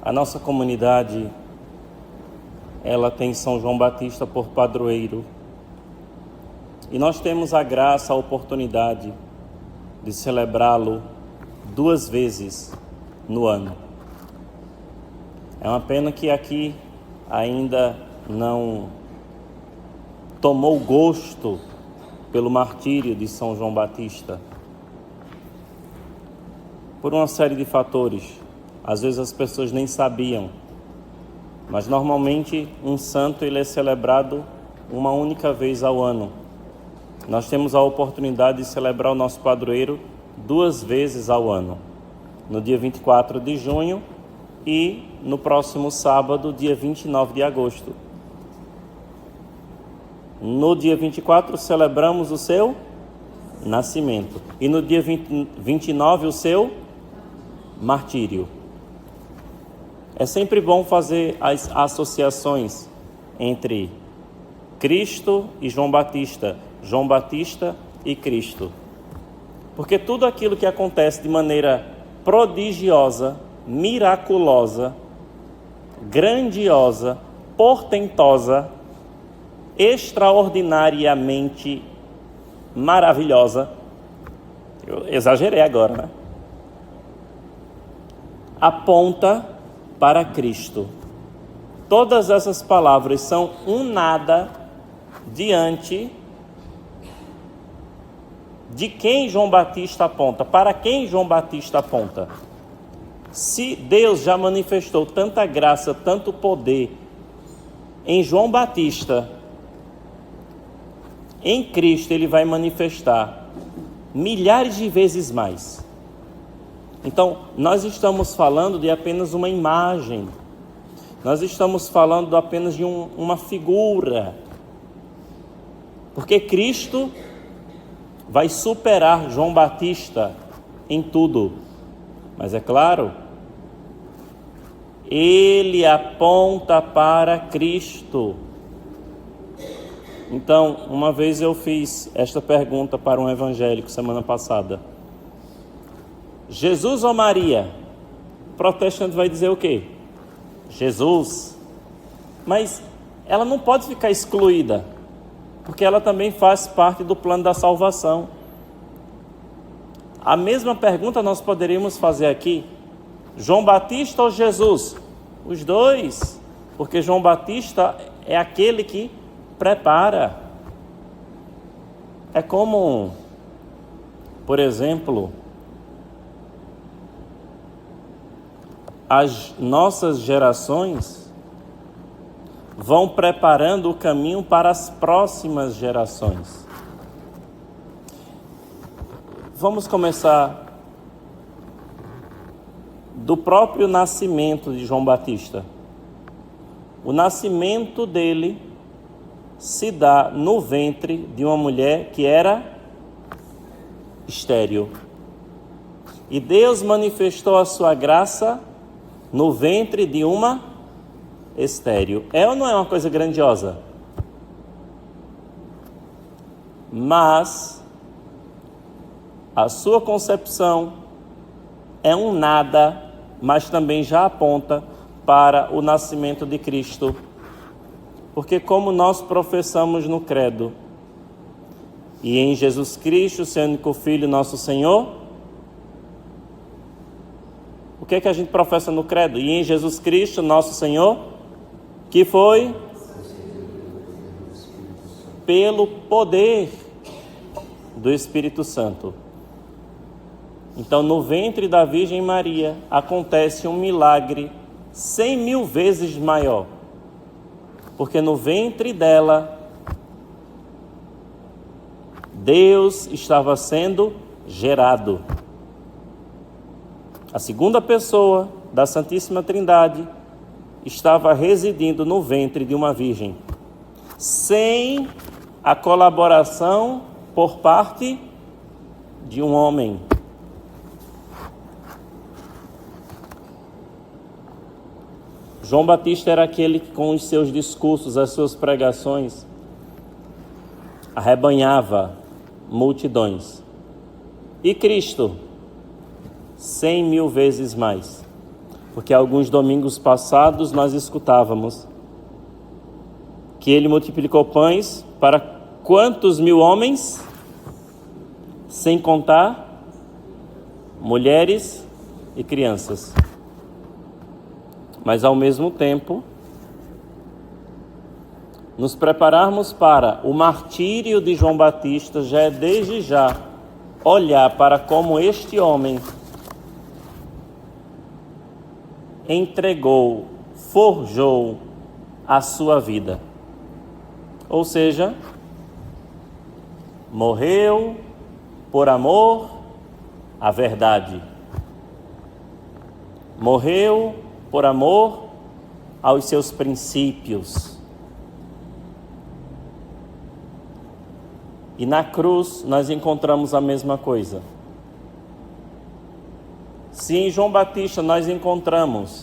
A nossa comunidade, ela tem São João Batista por padroeiro. E nós temos a graça, a oportunidade de celebrá-lo 2 vezes no ano. É uma pena que aqui ainda não tomou gosto pelo martírio de São João Batista. Por uma série de fatores. Às vezes as pessoas nem sabiam. Mas normalmente um santo ele é celebrado uma única vez ao ano. Nós temos a oportunidade de celebrar o nosso padroeiro 2 vezes ao ano. No dia 24 de junho e no próximo sábado, dia 29 de agosto. No dia 24 celebramos o seu nascimento. E no dia 29 o seu martírio. É sempre bom fazer as associações entre Cristo e João Batista e Cristo. Porque tudo aquilo que acontece de maneira prodigiosa, miraculosa, grandiosa, portentosa, extraordinariamente maravilhosa, eu exagerei agora, né? Aponta para Cristo. Todas essas palavras são um nada diante de quem João Batista aponta, para quem João Batista aponta. Se Deus já manifestou tanta graça, tanto poder em João Batista, em Cristo ele vai manifestar milhares de vezes mais. Então, nós estamos falando de apenas uma imagem. Nós estamos falando apenas de uma figura. Porque Cristo vai superar João Batista em tudo. Mas é claro, ele aponta para Cristo. Então, uma vez eu fiz esta pergunta para um evangélico semana passada. Jesus ou Maria? O protestante vai dizer o quê? Jesus. Mas ela não pode ficar excluída, porque ela também faz parte do plano da salvação. A mesma pergunta nós poderíamos fazer aqui. João Batista ou Jesus? Os dois, porque João Batista é aquele que prepara. É como, por exemplo, as nossas gerações vão preparando o caminho para as próximas gerações. Vamos começar do próprio nascimento de João Batista. O nascimento dele se dá no ventre de uma mulher que era estéril. E Deus manifestou a sua graça no ventre de uma estéril. É ou não é uma coisa grandiosa? Mas a sua concepção é um nada, mas também já aponta para o nascimento de Cristo. Porque como nós professamos no credo, e em Jesus Cristo, seu único Filho, nosso Senhor, o que é que a gente professa no credo? E em Jesus Cristo, nosso Senhor, que foi pelo poder do Espírito Santo. Então, no ventre da Virgem Maria, acontece um milagre 100.000 vezes maior. Porque no ventre dela, Deus estava sendo gerado. A segunda pessoa da Santíssima Trindade estava residindo no ventre de uma virgem, sem a colaboração por parte de um homem. João Batista era aquele que, com os seus discursos, as suas pregações, arrebanhava multidões. E Cristo, 100.000 vezes mais. Porque alguns domingos passados nós escutávamos que ele multiplicou pães para quantos mil homens? Sem contar mulheres e crianças. Mas ao mesmo tempo, nos prepararmos para o martírio de João Batista já é desde já olhar para como este homem entregou, forjou a sua vida. Ou seja, morreu por amor à verdade. Morreu por amor aos seus princípios. E na cruz nós encontramos a mesma coisa. Se em João Batista nós encontramos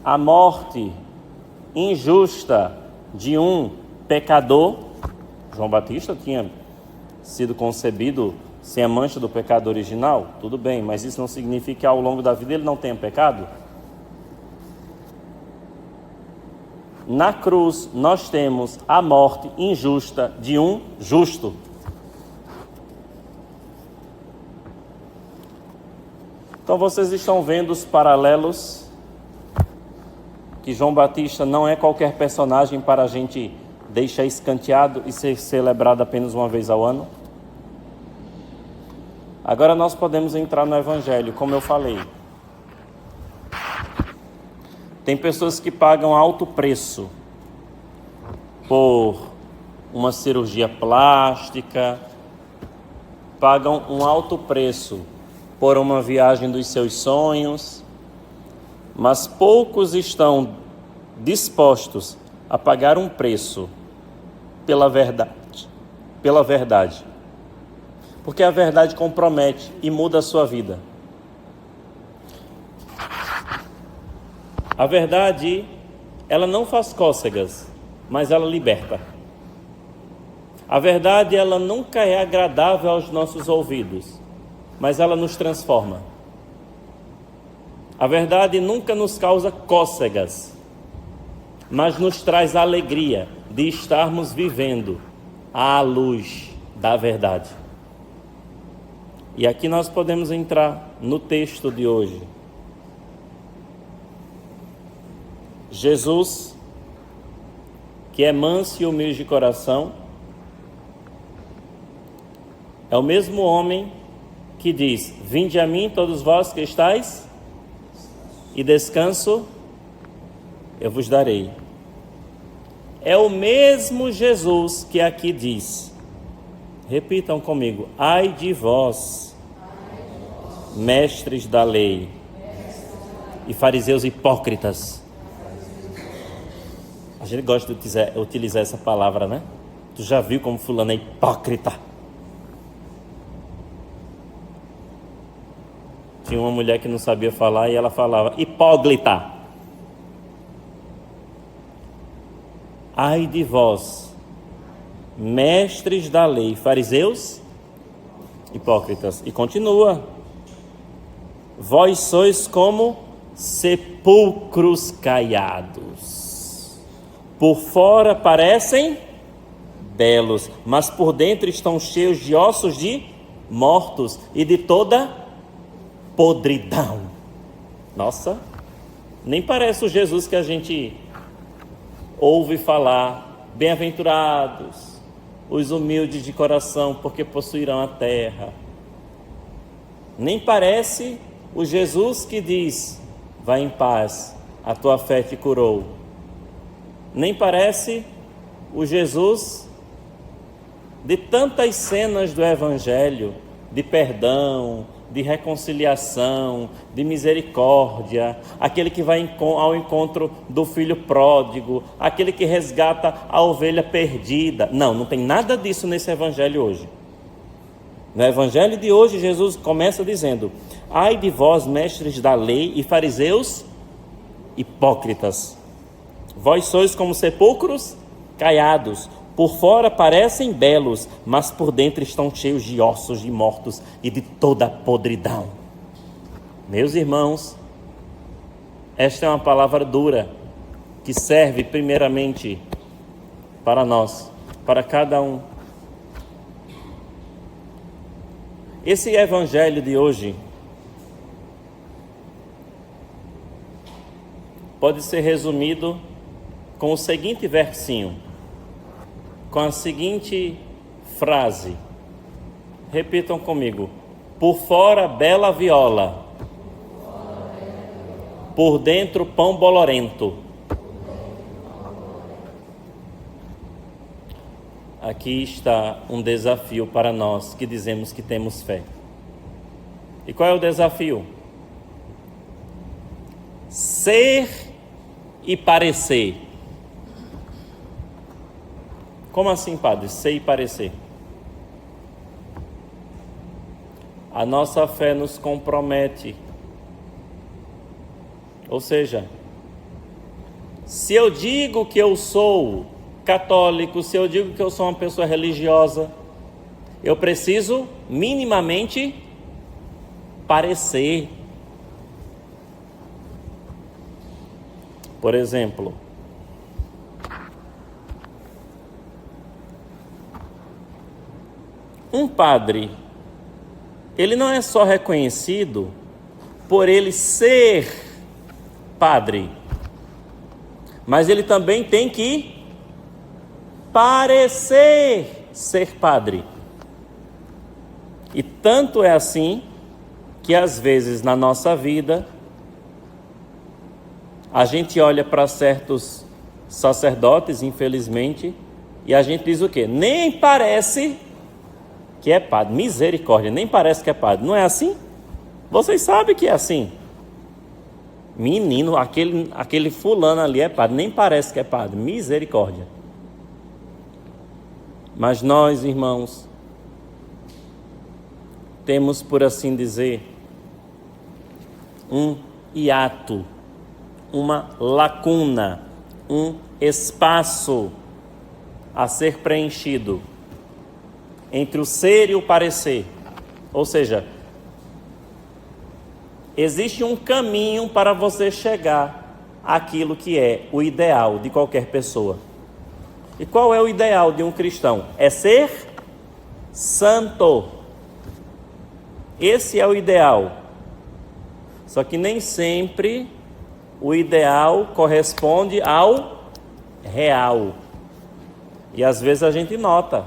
a morte injusta de um pecador, João Batista tinha sido concebido sem a mancha do pecado original, tudo bem, mas isso não significa que ao longo da vida ele não tenha pecado. Na cruz nós temos a morte injusta de um justo. Então vocês estão vendo os paralelos, que João Batista não é qualquer personagem para a gente deixar escanteado e ser celebrado apenas uma vez ao ano. Agora nós podemos entrar no Evangelho, como eu falei. Tem pessoas que pagam alto preço por uma cirurgia plástica, pagam um alto preço por uma viagem dos seus sonhos, mas poucos estão dispostos a pagar um preço pela verdade, porque a verdade compromete e muda a sua vida. A verdade, ela não faz cócegas, mas ela liberta. A verdade, ela nunca é agradável aos nossos ouvidos, mas ela nos transforma. A verdade nunca nos causa cócegas, mas nos traz a alegria de estarmos vivendo à luz da verdade. E aqui nós podemos entrar no texto de hoje. Jesus, que é manso e humilde de coração, é o mesmo homem que diz: vinde a mim todos vós que estáis, e descanso eu vos darei. É o mesmo Jesus que aqui diz, repitam comigo: ai de vós, mestres da lei e fariseus hipócritas. A gente gosta de utilizar essa palavra, né? Tu já viu como fulano é hipócrita? Tinha uma mulher que não sabia falar e ela falava hipóglita. Ai de vós, mestres da lei, fariseus, hipócritas. E continua: vós sois como sepulcros caiados. Por fora parecem belos, mas por dentro estão cheios de ossos de mortos e de toda podridão. Nossa, nem parece o Jesus que a gente ouve falar. Bem-aventurados os humildes de coração, porque possuirão a terra. Nem parece o Jesus que diz: vai em paz, a tua fé te curou. Nem parece o Jesus de tantas cenas do Evangelho, de perdão, de reconciliação, de misericórdia, aquele que vai ao encontro do filho pródigo, aquele que resgata a ovelha perdida. Não tem nada disso nesse Evangelho hoje. No Evangelho de hoje, Jesus começa dizendo: ai de vós, mestres da lei e fariseus hipócritas, vós sois como sepulcros caiados, por fora parecem belos, mas por dentro estão cheios de ossos de mortos e de toda podridão. Meus irmãos, Esta é uma palavra dura, que serve primeiramente para nós, para cada um. Esse evangelho de hoje pode ser resumido com o seguinte versinho, com a seguinte frase. Repitam comigo: por fora bela viola, por dentro pão bolorento. Aqui está um desafio para nós que dizemos que temos fé. E qual é o desafio? Ser e parecer. Como assim, padre? Ser e parecer. A nossa fé nos compromete. Ou seja, se eu digo que eu sou católico, se eu digo que eu sou uma pessoa religiosa, eu preciso minimamente parecer. Por exemplo, um padre, ele não é só reconhecido por ele ser padre, mas ele também tem que parecer ser padre. E tanto é assim que às vezes na nossa vida a gente olha para certos sacerdotes, infelizmente, e a gente diz o quê? Nem parece que é padre. Misericórdia, nem parece que é padre. Não é assim? Vocês sabem que é assim. Menino, aquele fulano ali é padre, nem parece que é padre. Misericórdia. Mas nós, irmãos, temos, por assim dizer, um hiato, uma lacuna, um espaço a ser preenchido entre o ser e o parecer. Ou seja, existe um caminho para você chegar àquilo que é o ideal de qualquer pessoa. E qual é o ideal de um cristão? É ser santo. Esse é o ideal. Só que nem sempre o ideal corresponde ao real. E às vezes a gente nota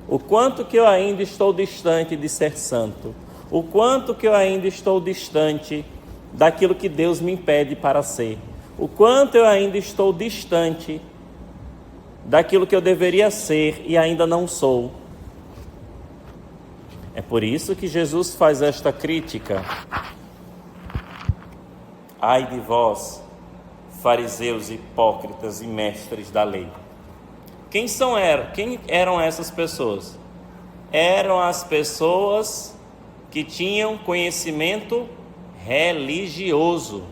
o quanto que eu ainda estou distante de ser santo, o quanto que eu ainda estou distante daquilo que Deus me impede para ser, o quanto eu ainda estou distante daquilo que eu deveria ser e ainda não sou. É por isso que Jesus faz esta crítica. Ai de vós, fariseus hipócritas e mestres da lei. Quem eram essas pessoas? Eram as pessoas que tinham conhecimento religioso.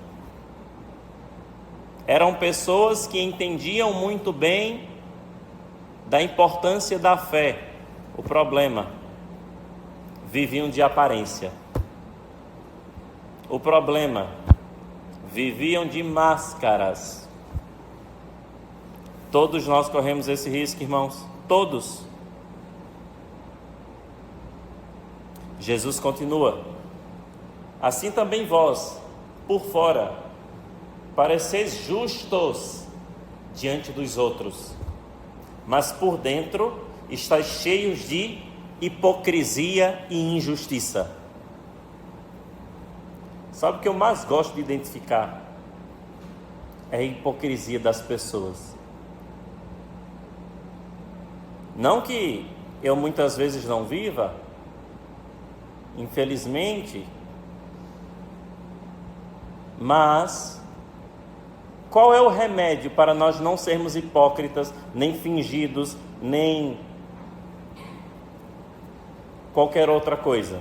Eram pessoas que entendiam muito bem da importância da fé. O problema, viviam de aparência. O problema, viviam de máscaras. Todos nós corremos esse risco, irmãos. Todos. Jesus continua: assim também vós, por fora, pareceis justos diante dos outros, mas por dentro estáis cheios de hipocrisia e injustiça. Sabe o que eu mais gosto de identificar? É a hipocrisia das pessoas. Não que eu muitas vezes não viva, infelizmente, mas qual é o remédio para nós não sermos hipócritas, nem fingidos, nem qualquer outra coisa?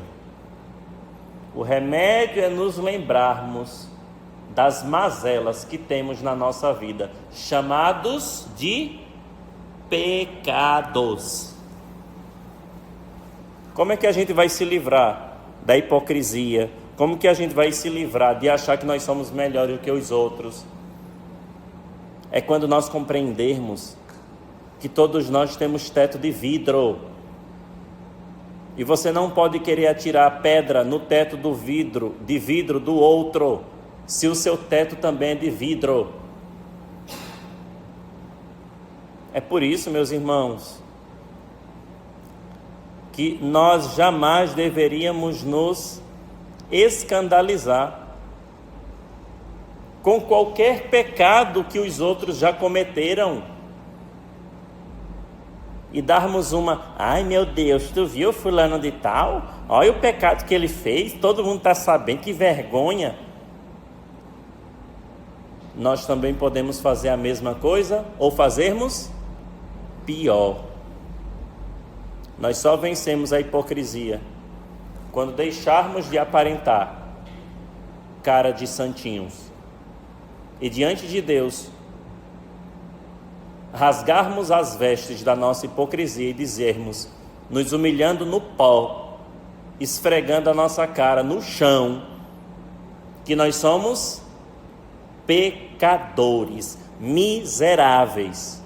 O remédio é nos lembrarmos das mazelas que temos na nossa vida, chamados de pecados. Como é que a gente vai se livrar da hipocrisia? Como que a gente vai se livrar de achar que nós somos melhores do que os outros? É quando nós compreendermos que todos nós temos teto de vidro. E você não pode querer atirar pedra no teto de vidro do outro, se o seu teto também é de vidro. É por isso, meus irmãos, que nós jamais deveríamos nos escandalizar com qualquer pecado que os outros já cometeram e darmos ai meu Deus, tu viu fulano de tal? Olha o pecado que ele fez, todo mundo está sabendo, que vergonha. Nós também podemos fazer a mesma coisa ou fazermos pior. Nós só vencemos a hipocrisia quando deixarmos de aparentar cara de santinhos e diante de Deus rasgarmos as vestes da nossa hipocrisia e dizermos, nos humilhando no pó, esfregando a nossa cara no chão, que nós somos pecadores, miseráveis.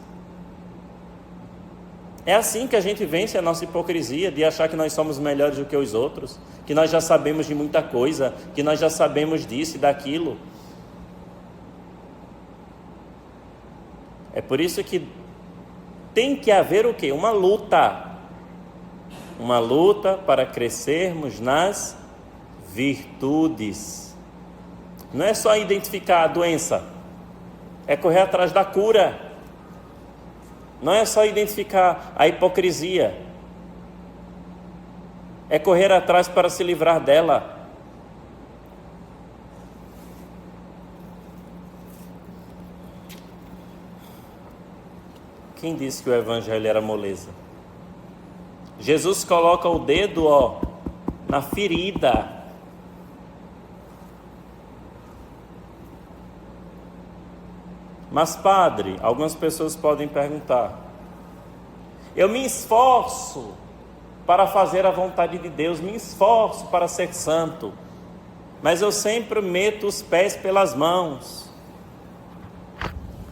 É assim que a gente vence a nossa hipocrisia, de achar que nós somos melhores do que os outros, que nós já sabemos de muita coisa, que nós já sabemos disso e daquilo. É por isso que tem que haver o quê? Uma luta. Uma luta para crescermos nas virtudes. Não é só identificar a doença, é correr atrás da cura. Não é só identificar a hipocrisia, é correr atrás para se livrar dela. Quem disse que o evangelho era moleza? Jesus coloca o dedo, na ferida. Mas padre, algumas pessoas podem perguntar, eu me esforço para fazer a vontade de Deus, me esforço para ser santo, mas eu sempre meto os pés pelas mãos.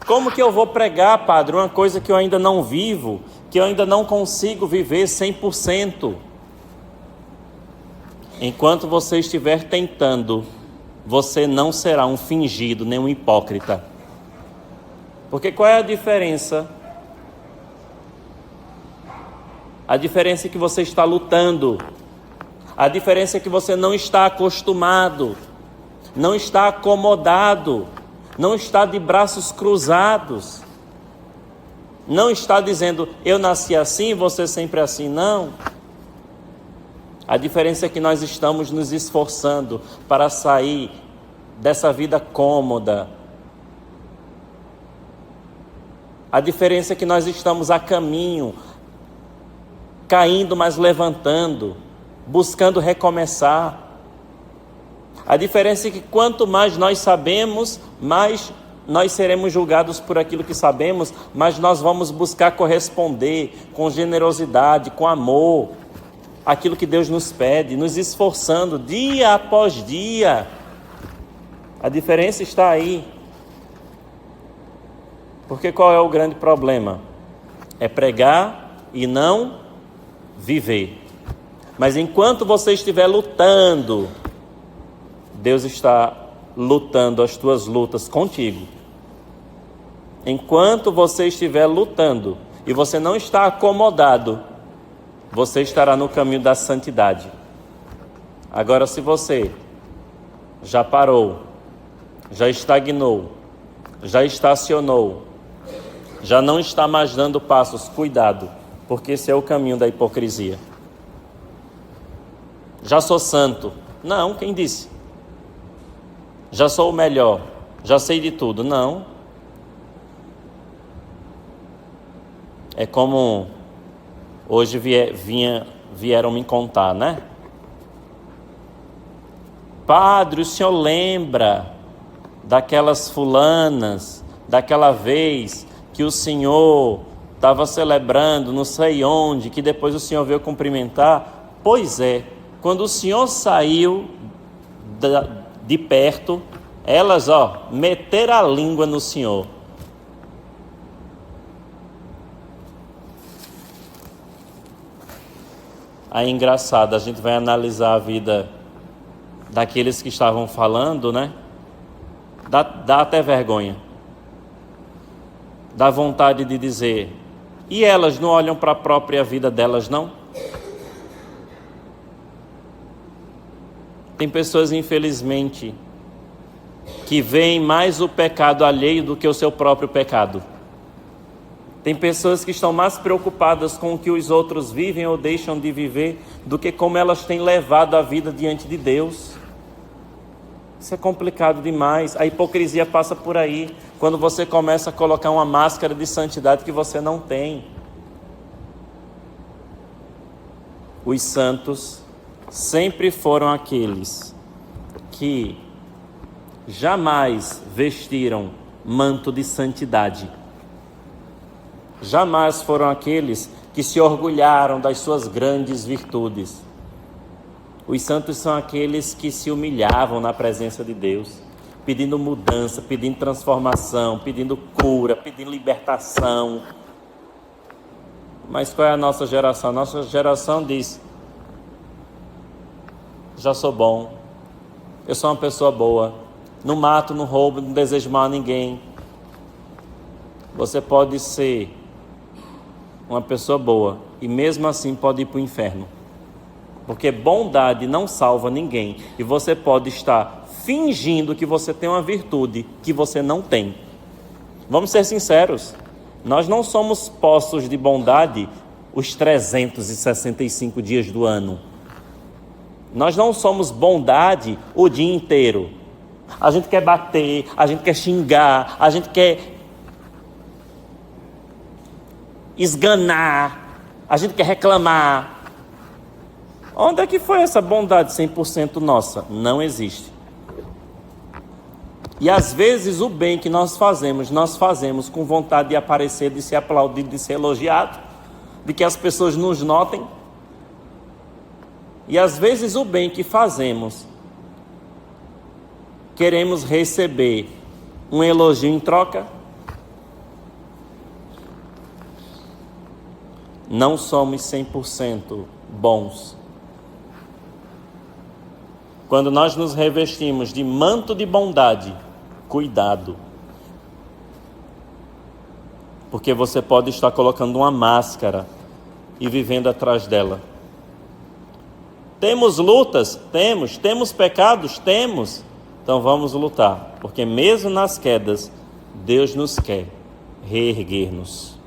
Como que eu vou pregar, padre, uma coisa que eu ainda não vivo, que eu ainda não consigo viver 100%? Enquanto você estiver tentando, você não será um fingido, nem um hipócrita. Porque qual é a diferença? A diferença é que você está lutando. A diferença é que você não está acostumado, não está acomodado, não está de braços cruzados, não está dizendo, eu nasci assim, você sempre assim, não. A diferença é que nós estamos nos esforçando para sair dessa vida cômoda. A diferença é que nós estamos a caminho, caindo, mas levantando, buscando recomeçar. A diferença é que quanto mais nós sabemos, mais nós seremos julgados por aquilo que sabemos, mas nós vamos buscar corresponder com generosidade, com amor, aquilo que Deus nos pede, nos esforçando dia após dia. A diferença está aí. Porque qual é o grande problema? É pregar e não viver. Mas enquanto você estiver lutando, Deus está lutando as tuas lutas contigo. Enquanto você estiver lutando e você não está acomodado, você estará no caminho da santidade. Agora, se você já parou, já estagnou, já estacionou, já não está mais dando passos, cuidado, porque esse é o caminho da hipocrisia. Já sou santo. Não, quem disse? Já sou o melhor, já sei de tudo. Não. É como hoje vieram me contar, né? Padre, o senhor lembra daquelas fulanas, daquela vez que o senhor estava celebrando não sei onde, que depois o senhor veio cumprimentar? Pois é, quando o senhor saiu de perto, elas, meteram a língua no Senhor. Aí, engraçado, a gente vai analisar a vida daqueles que estavam falando, né? Dá até vergonha. Dá vontade de dizer, e elas não olham para a própria vida delas, não? Tem pessoas, infelizmente, que veem mais o pecado alheio do que o seu próprio pecado. Tem pessoas que estão mais preocupadas com o que os outros vivem ou deixam de viver do que como elas têm levado a vida diante de Deus. Isso é complicado demais. A hipocrisia passa por aí, quando você começa a colocar uma máscara de santidade que você não tem. Os santos sempre foram aqueles que jamais vestiram manto de santidade. Jamais foram aqueles que se orgulharam das suas grandes virtudes. Os santos são aqueles que se humilhavam na presença de Deus, pedindo mudança, pedindo transformação, pedindo cura, pedindo libertação. Mas qual é a nossa geração? Nossa geração diz, já sou bom, eu sou uma pessoa boa, não mato, não roubo, não desejo mal a ninguém. Você pode ser uma pessoa boa e mesmo assim pode ir para o inferno. Porque bondade não salva ninguém. E você pode estar fingindo que você tem uma virtude que você não tem. Vamos ser sinceros. Nós não somos poços de bondade os 365 dias do ano. Nós não somos bondade o dia inteiro. A gente quer bater, a gente quer xingar, a gente quer esganar, a gente quer reclamar. Onde é que foi essa bondade 100% nossa? Não existe. E às vezes o bem que nós fazemos com vontade de aparecer, de ser aplaudido, de ser elogiado, de que as pessoas nos notem. E às vezes o bem que fazemos, queremos receber um elogio em troca. Não somos 100% bons. Quando nós nos revestimos de manto de bondade, cuidado. Porque você pode estar colocando uma máscara e vivendo atrás dela. Temos lutas? Temos. Temos pecados? Temos. Então vamos lutar. Porque mesmo nas quedas, Deus nos quer reerguer-nos.